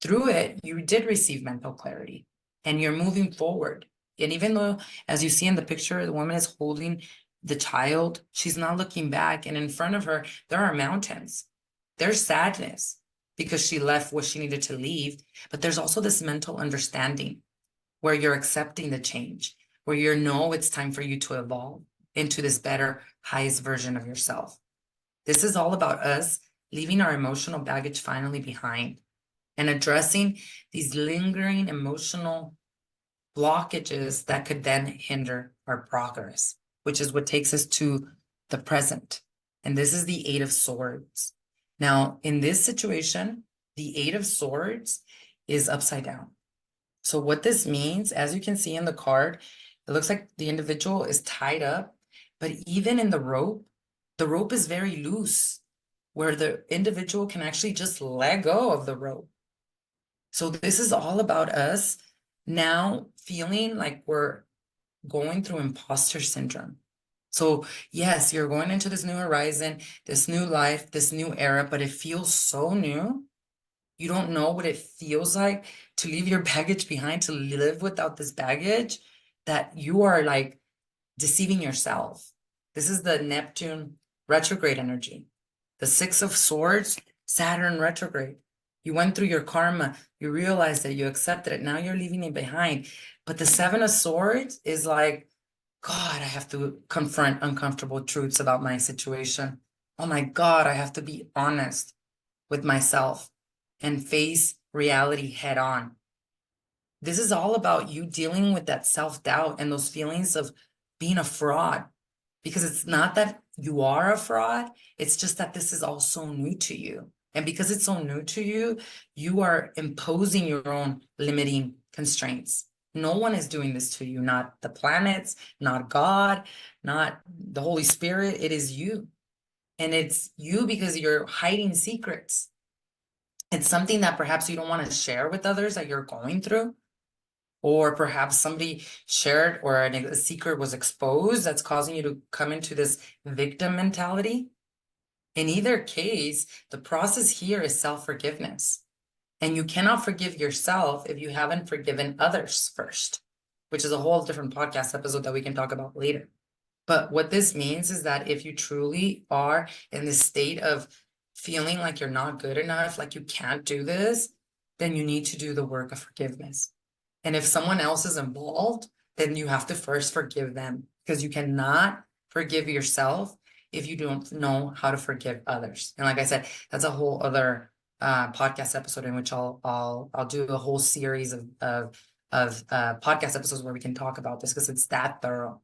Through it, you did receive mental clarity, and you're moving forward. And even though, as you see in the picture, the woman is holding the child, she's not looking back. And in front of her, there are mountains. There's sadness because she left what she needed to leave. But there's also this mental understanding where you're accepting the change, where you know it's time for you to evolve into this better, highest version of yourself. This is all about us leaving our emotional baggage finally behind and addressing these lingering emotional blockages that could then hinder our progress, which is what takes us to the present. And this is the 8 of Swords. Now, in this situation, the 8 of Swords is upside down. So what this means, as you can see in the card, it looks like the individual is tied up, but even in the rope is very loose, where the individual can actually just let go of the rope. So this is all about us now feeling like we're going through imposter syndrome. So yes, you're going into this new horizon, this new life, this new era, but it feels so new. You don't know what it feels like to leave your baggage behind, to live without this baggage, that you are like deceiving yourself. This is the Neptune retrograde energy. The 6 of Swords, Saturn retrograde. You went through your karma, you realized that you accepted it, now you're leaving it behind. But the 7 of Swords is like, God, I have to confront uncomfortable truths about my situation. Oh my God, I have to be honest with myself and face reality head on. This is all about you dealing with that self-doubt and those feelings of being a fraud, because it's not that you are a fraud, it's just that this is all so new to you. And because it's so new to you, you are imposing your own limiting constraints. No one is doing this to you, not the planets, not God, not the Holy Spirit. It is you. And it's you because you're hiding secrets. It's something that perhaps you don't want to share with others that you're going through. Or perhaps somebody shared or a secret was exposed that's causing you to come into this victim mentality. In either case, the process here is self-forgiveness. And you cannot forgive yourself if you haven't forgiven others first, which is a whole different podcast episode that we can talk about later. But what this means is that if you truly are in this state of feeling like you're not good enough, like you can't do this, then you need to do the work of forgiveness. And if someone else is involved, then you have to first forgive them, because you cannot forgive yourself if you don't know how to forgive others. And like I said, that's a whole other podcast episode in which I'll do a whole series of podcast episodes where we can talk about this, because it's that thorough.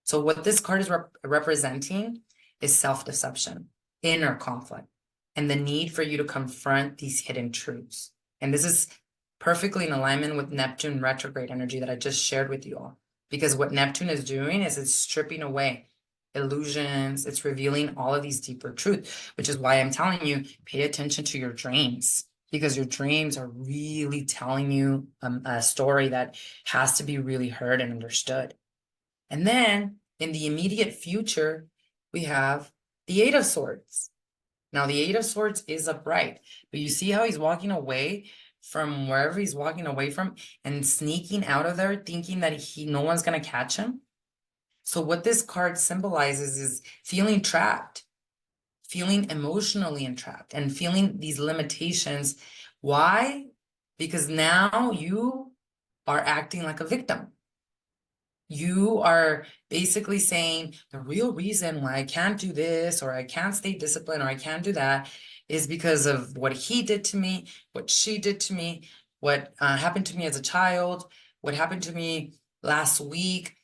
So what this card is representing is self-deception, inner conflict, and the need for you to confront these hidden truths. And this is perfectly in alignment with Neptune retrograde energy that I just shared with you all. Because what Neptune is doing is it's stripping away illusions, it's revealing all of these deeper truths, which is why I'm telling you, pay attention to your dreams, because your dreams are really telling you a story that has to be really heard and understood. And then in the immediate future, we have the Eight of Swords. Now, the Eight of Swords is upright, but you see how he's walking away from wherever he's walking away from and sneaking out of there, thinking that no one's going to catch him. So what this card symbolizes is feeling trapped, feeling emotionally entrapped, and feeling these limitations. Why? Because now you are acting like a victim. You are basically saying the real reason why I can't do this, or I can't stay disciplined, or I can't do that is because of what he did to me, what she did to me, what happened to me as a child, what happened to me last week.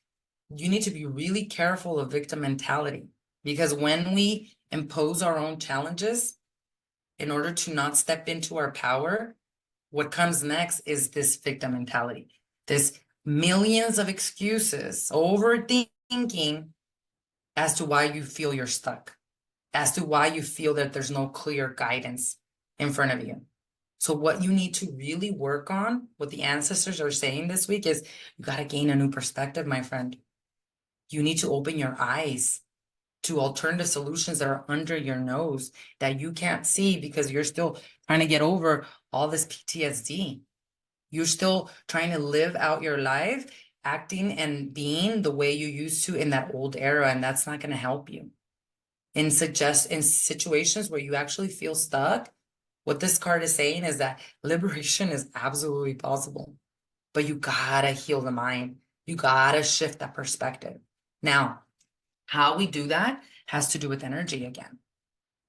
You need to be really careful of victim mentality, because when we impose our own challenges in order to not step into our power, what comes next is this victim mentality, this millions of excuses, overthinking as to why you feel you're stuck, as to why you feel that there's no clear guidance in front of you. So what you need to really work on, what the ancestors are saying this week, is you got to gain a new perspective, my friend. You need to open your eyes to alternative solutions that are under your nose that you can't see because you're still trying to get over all this PTSD. You're still trying to live out your life, acting and being the way you used to in that old era, and that's not going to help you. In situations where you actually feel stuck, what this card is saying is that liberation is absolutely possible, but you gotta heal the mind. You gotta shift that perspective. Now, how we do that has to do with energy again.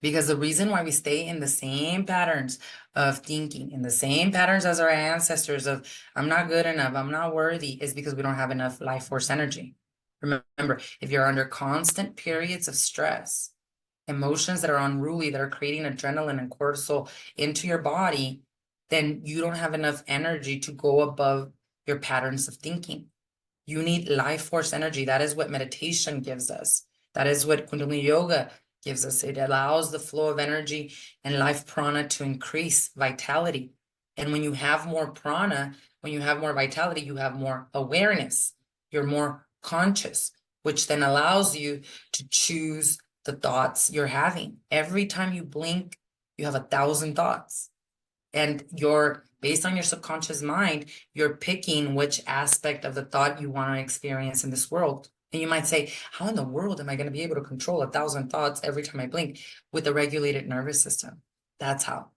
Because the reason why we stay in the same patterns of thinking, in the same patterns as our ancestors of, I'm not good enough, I'm not worthy, is because we don't have enough life force energy. Remember, if you're under constant periods of stress, emotions that are unruly, that are creating adrenaline and cortisol into your body, then you don't have enough energy to go above your patterns of thinking. You need life force energy. That is what meditation gives us. That is what Kundalini Yoga gives us. It allows the flow of energy and life prana to increase vitality. And when you have more prana, when you have more vitality, you have more awareness. You're more conscious, which then allows you to choose the thoughts you're having. Every time you blink, you have 1,000 thoughts. And you're based on your subconscious mind, you're picking which aspect of the thought you want to experience in this world. And you might say, how in the world am I going to be able to control 1,000 thoughts every time I blink with a regulated nervous system? That's how.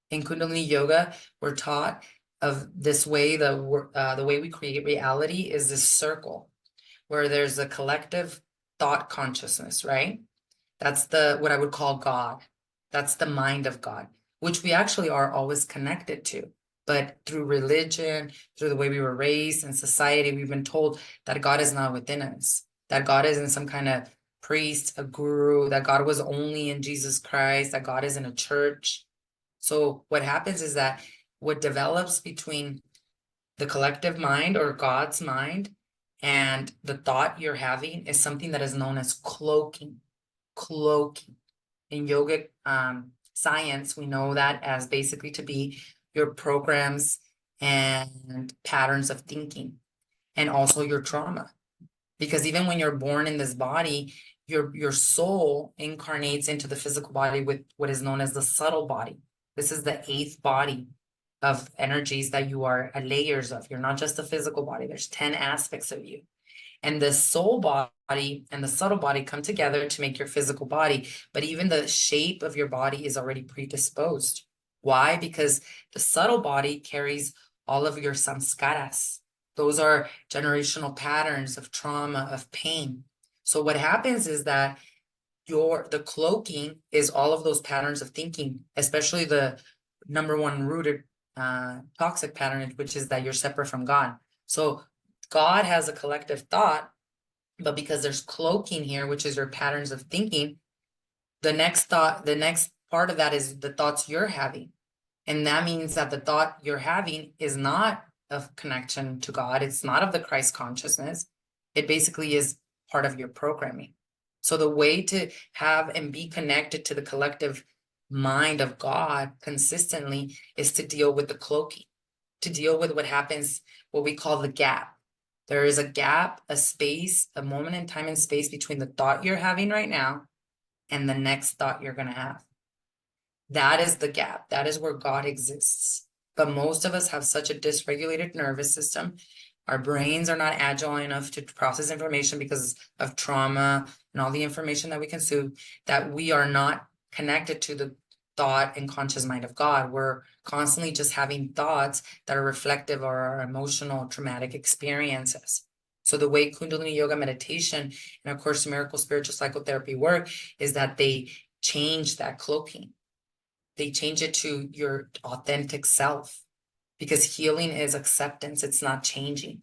In Kundalini Yoga, we're taught of this way, the way we create reality is this circle where there's a collective thought consciousness, right? That's what I would call God. That's the mind of God, which we actually are always connected to. But through religion, through the way we were raised in society, we've been told that God is not within us, that God is in some kind of priest, a guru, that God was only in Jesus Christ, that God is in a church. So what happens is that what develops between the collective mind or God's mind and the thought you're having is something that is known as cloaking. Cloaking. In yogic science, we know that as basically to be your programs and patterns of thinking, and also your trauma. Because even when you're born in this body, your soul incarnates into the physical body with what is known as the subtle body. This is the eighth body of energies that you are layers of. You're not just a physical body. There's 10 aspects of you. And the soul body and the subtle body come together to make your physical body. But even the shape of your body is already predisposed. Why? Because the subtle body carries all of your samskaras. Those are generational patterns of trauma, of pain. So what happens is that the cloaking is all of those patterns of thinking, especially the number one rooted toxic pattern, which is that you're separate from God. So God has a collective thought, but because there's cloaking here, which is your patterns of thinking, the next part of that is the thoughts you're having. And that means that the thought you're having is not of connection to God. It's not of the Christ consciousness. It basically is part of your programming. So the way to have and be connected to the collective mind of God consistently is to deal with the cloaking, to deal with what happens, what we call the gap. There is a gap, a space, a moment in time and space between the thought you're having right now and the next thought you're going to have. That is the gap. That is where God exists. But most of us have such a dysregulated nervous system. Our brains are not agile enough to process information because of trauma and all the information that we consume, that we are not connected to the thought and conscious mind of God. We're constantly just having thoughts that are reflective of our emotional traumatic experiences. So the way Kundalini Yoga meditation and of course miracle spiritual psychotherapy work is that they change that cloaking. They change it to your authentic self, because healing is acceptance. It's not changing.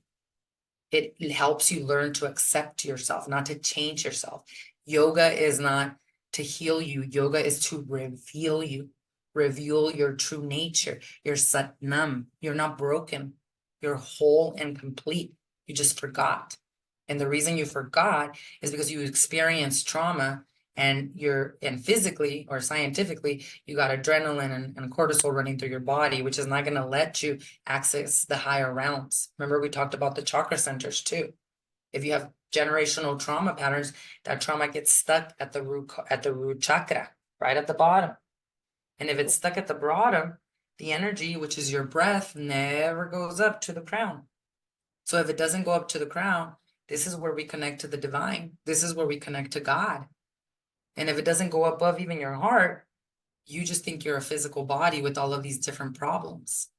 It helps you learn to accept yourself, not to change yourself. Yoga is not to heal you. Yoga is to reveal you, reveal your true nature, your Satnam. You're not broken. You're whole and complete. You just forgot. And the reason you forgot is because you experienced trauma and physically or scientifically, you got adrenaline and cortisol running through your body, which is not going to let you access the higher realms. Remember, we talked about the chakra centers too. If you have generational trauma patterns, that trauma gets stuck at the root chakra, right at the bottom. And if it's stuck at the bottom, the energy, which is your breath, never goes up to the crown. So if it doesn't go up to the crown, this is where we connect to the divine. This is where we connect to God. And if it doesn't go above even your heart, you just think you're a physical body with all of these different problems.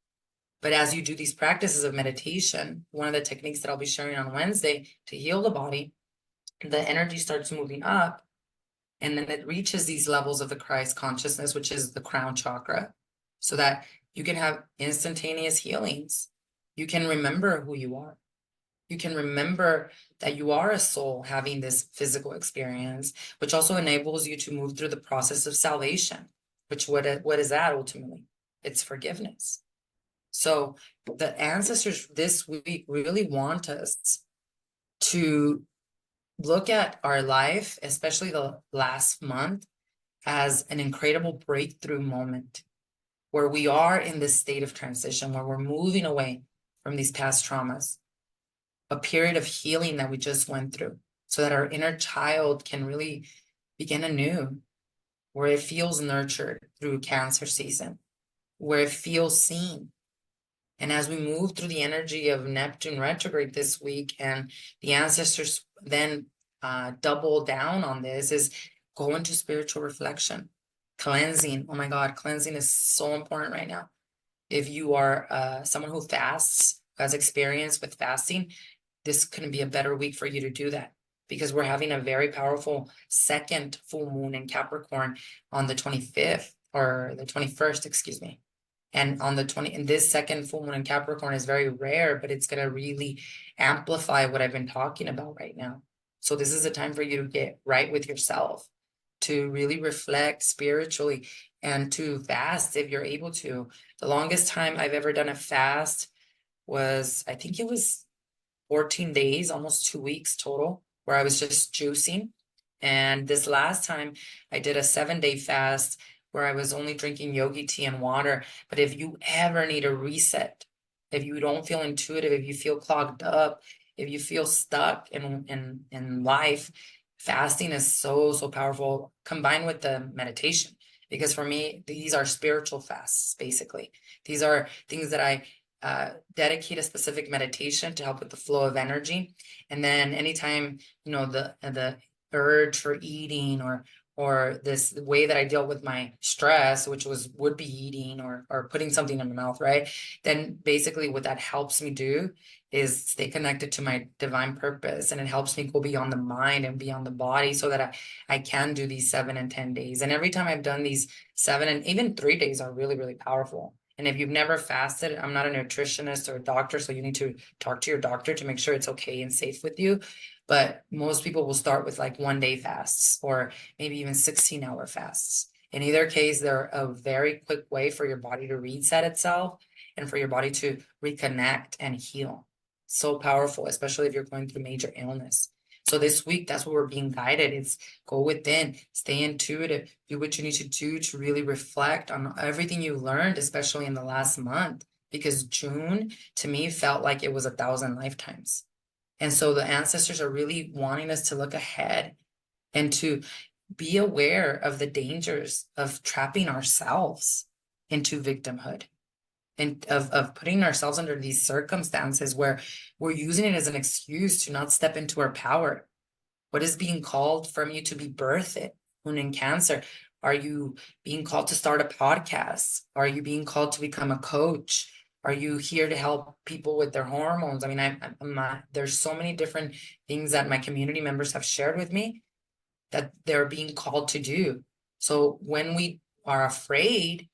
But as you do these practices of meditation, one of the techniques that I'll be sharing on Wednesday to heal the body, the energy starts moving up, and then it reaches these levels of the Christ consciousness, which is the crown chakra, so that you can have instantaneous healings. You can remember who you are. You can remember that you are a soul having this physical experience, which also enables you to move through the process of salvation, which what is that ultimately? It's forgiveness. So the ancestors this week really want us to look at our life, especially the last month, as an incredible breakthrough moment where we are in this state of transition, where we're moving away from these past traumas, a period of healing that we just went through, so that our inner child can really begin anew, where it feels nurtured through Cancer season, where it feels seen. And as we move through the energy of Neptune retrograde this week, and the ancestors then double down on this, is go into spiritual reflection, cleansing. Oh my God, cleansing is so important right now. If you are someone who fasts, who has experience with fasting, this couldn't be a better week for you to do that, because we're having a very powerful second full moon in Capricorn on the 25th or the 21st, excuse me. And on the 20, and this second full moon in Capricorn is very rare, but it's going to really amplify what I've been talking about right now. So this is a time for you to get right with yourself, to really reflect spiritually, and to fast if you're able to. The longest time I've ever done a fast was, I think it was 14 days, almost 2 weeks total, where I was just juicing. And this last time I did a 7-day fast where I was only drinking yogi tea and water. But if you ever need a reset, if you don't feel intuitive, if you feel clogged up, if you feel stuck in life, fasting is so, so powerful combined with the meditation. Because for me, these are spiritual fasts, basically. These are things that I dedicate a specific meditation to help with the flow of energy. And then anytime, the urge for eating or this way that I deal with my stress, which would be eating or putting something in my mouth, right? Then basically what that helps me do is stay connected to my divine purpose, and it helps me go beyond the mind and beyond the body so that I can do these 7 and 10 days. And every time I've done these 7 and even 3 days are really, really powerful. And if you've never fasted, I'm not a nutritionist or a doctor, so you need to talk to your doctor to make sure it's okay and safe with you. But most people will start with like 1-day fasts or maybe even 16-hour fasts. In either case, they're a very quick way for your body to reset itself and for your body to reconnect and heal. So powerful, especially if you're going through major illness. So this week, that's what we're being guided. It's go within, stay intuitive, do what you need to do to really reflect on everything you learned, especially in the last month, because June to me felt like it was 1,000 lifetimes. And so the ancestors are really wanting us to look ahead and to be aware of the dangers of trapping ourselves into victimhood and of putting ourselves under these circumstances where we're using it as an excuse to not step into our power. What is being called from you to be birthed? Moon in Cancer. Are you being called to start a podcast? Are you being called to become a coach? Are you here to help people with their hormones? I mean, there's so many different things that my community members have shared with me that they're being called to do. So when we are afraid,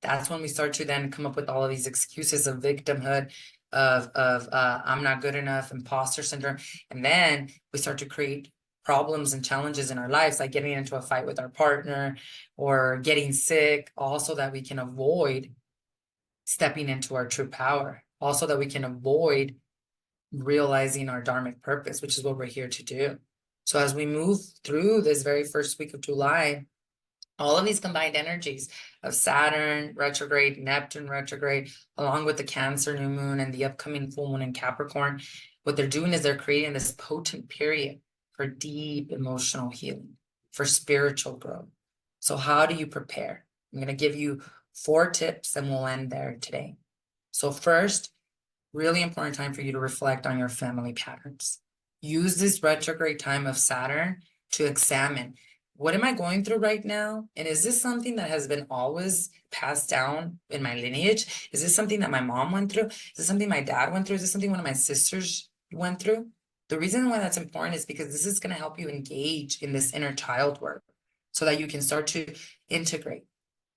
that's when we start to then come up with all of these excuses of victimhood, of I'm not good enough, imposter syndrome. And then we start to create problems and challenges in our lives, like getting into a fight with our partner or getting sick, also that we can avoid stepping into our true power, also that we can avoid realizing our dharmic purpose, which is what we're here to do. So as we move through this very first week of July, all of these combined energies of Saturn retrograde, Neptune retrograde, along with the Cancer new moon and the upcoming full moon in Capricorn, what they're doing is they're creating this potent period for deep emotional healing, for spiritual growth. So how do you prepare? I'm going to give you 4 tips and we'll end there today. So first, really important time for you to reflect on your family patterns. Use this retrograde time of Saturn to examine, what am I going through right now? And is this something that has been always passed down in my lineage? Is this something that my mom went through? Is this something my dad went through? Is this something one of my sisters went through? The reason why that's important is because this is going to help you engage in this inner child work so that you can start to integrate,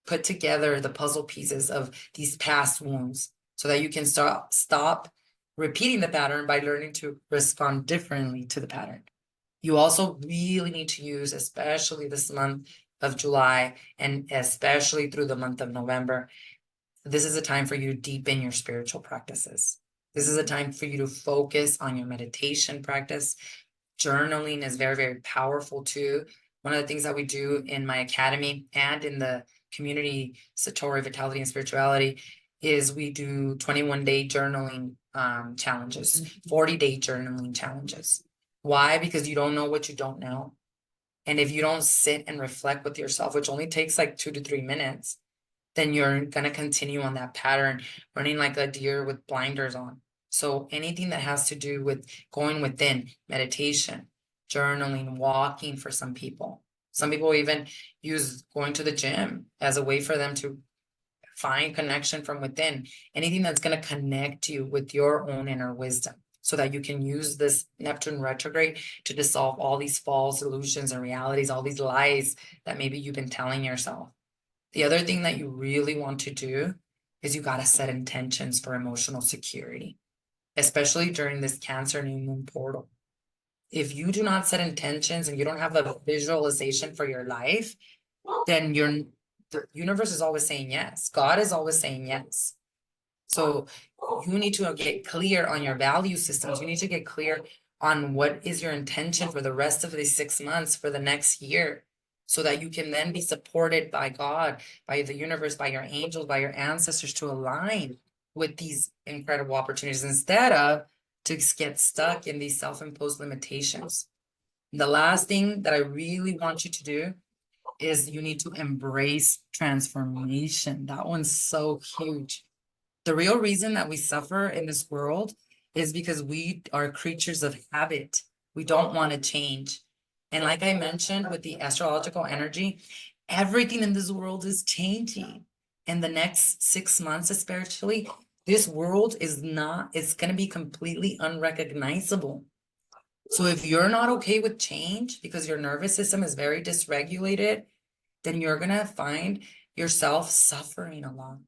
put together the puzzle pieces of these past wounds so that you can stop repeating the pattern by learning to respond differently to the pattern. You also really need to use, especially this month of July and especially through the month of November, this is a time for you to deepen your spiritual practices. This is a time for you to focus on your meditation practice. Journaling is very, very powerful too. One of the things that we do in my academy and in the community Satori Vitality and Spirituality is we do 21-day journaling challenges, 40-day journaling challenges. Why? Because you don't know what you don't know. And if you don't sit and reflect with yourself, which only takes like 2 to 3 minutes, then you're going to continue on that pattern, running like a deer with blinders on. So anything that has to do with going within, meditation, journaling, walking for some people. Some people even use going to the gym as a way for them to find connection from within. Anything that's going to connect you with your own inner wisdom, so that you can use this Neptune retrograde to dissolve all these false illusions and realities, all these lies that maybe you've been telling yourself. The other thing that you really want to do is you got to set intentions for emotional security, especially during this Cancer new moon portal. If you do not set intentions and you don't have a visualization for your life, then the universe is always saying yes. God is always saying yes. So you need to get clear on your value systems. You need to get clear on what is your intention for the rest of these 6 months, for the next year, so that you can then be supported by God, by the universe, by your angels, by your ancestors, to align with these incredible opportunities instead of to get stuck in these self-imposed limitations. The last thing that I really want you to do is you need to embrace transformation. That one's so huge. The real reason that we suffer in this world is because we are creatures of habit. We don't want to change. And like I mentioned with the astrological energy, everything in this world is changing. In the next 6 months, especially, this world is not, it's going to be completely unrecognizable. So if you're not okay with change because your nervous system is very dysregulated, then you're going to find yourself suffering a lot.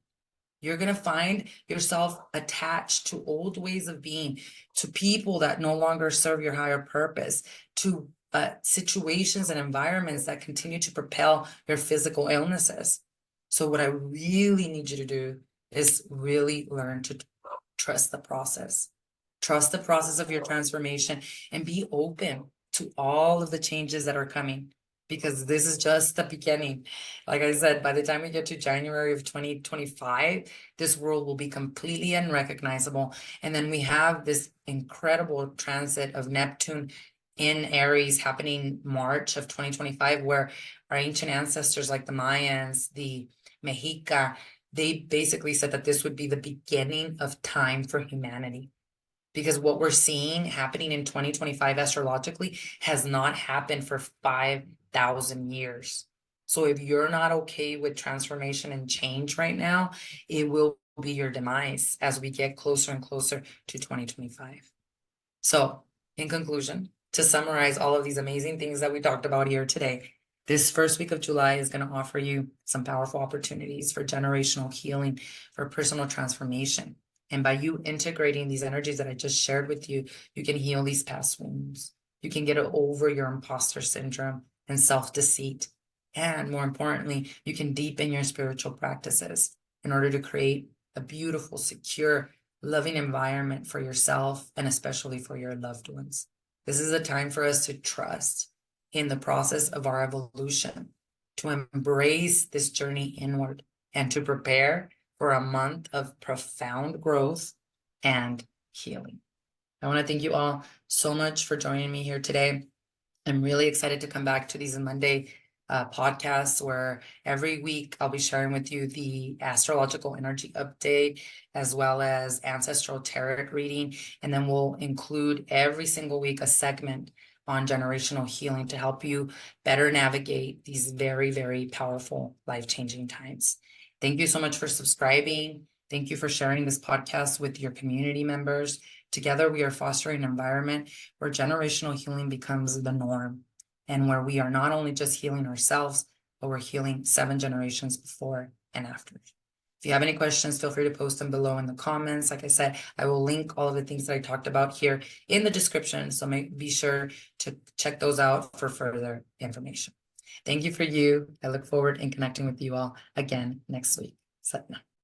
You're going to find yourself attached to old ways of being, to people that no longer serve your higher purpose, to situations and environments that continue to propel your physical illnesses. So what I really need you to do is really learn to trust the process. Trust the process of your transformation and be open to all of the changes that are coming, because this is just the beginning. Like I said, by the time we get to January of 2025, this world will be completely unrecognizable. And then we have this incredible transit of Neptune in Aries happening March of 2025, where our ancient ancestors like the Mayans, the Mexica, they basically said that this would be the beginning of time for humanity. Because what we're seeing happening in 2025 astrologically has not happened for 5,000 years. So if you're not okay with transformation and change right now, it will be your demise as we get closer and closer to 2025. So in conclusion, to summarize all of these amazing things that we talked about here today, this first week of July is going to offer you some powerful opportunities for generational healing, for personal transformation. And by you integrating these energies that I just shared with you, you can heal these past wounds. You can get over your imposter syndrome and self-deceit. And more importantly, you can deepen your spiritual practices in order to create a beautiful, secure, loving environment for yourself and especially for your loved ones. This is a time for us to trust in the process of our evolution, to embrace this journey inward, and to prepare for a month of profound growth and healing. I want to thank you all so much for joining me here today. I'm really excited to come back to these Monday podcasts where every week I'll be sharing with you the astrological energy update as well as ancestral tarot reading. And then we'll include every single week a segment on generational healing to help you better navigate these very, very powerful, life-changing times. Thank you so much for subscribing. Thank you for sharing this podcast with your community members. Together, we are fostering an environment where generational healing becomes the norm, and where we are not only just healing ourselves, but we're healing 7 generations before and after. If you have any questions, feel free to post them below in the comments. Like I said, I will link all of the things that I talked about here in the description, so be sure to check those out for further information. Thank you for you. I look forward in connecting with you all again next week. Satnam.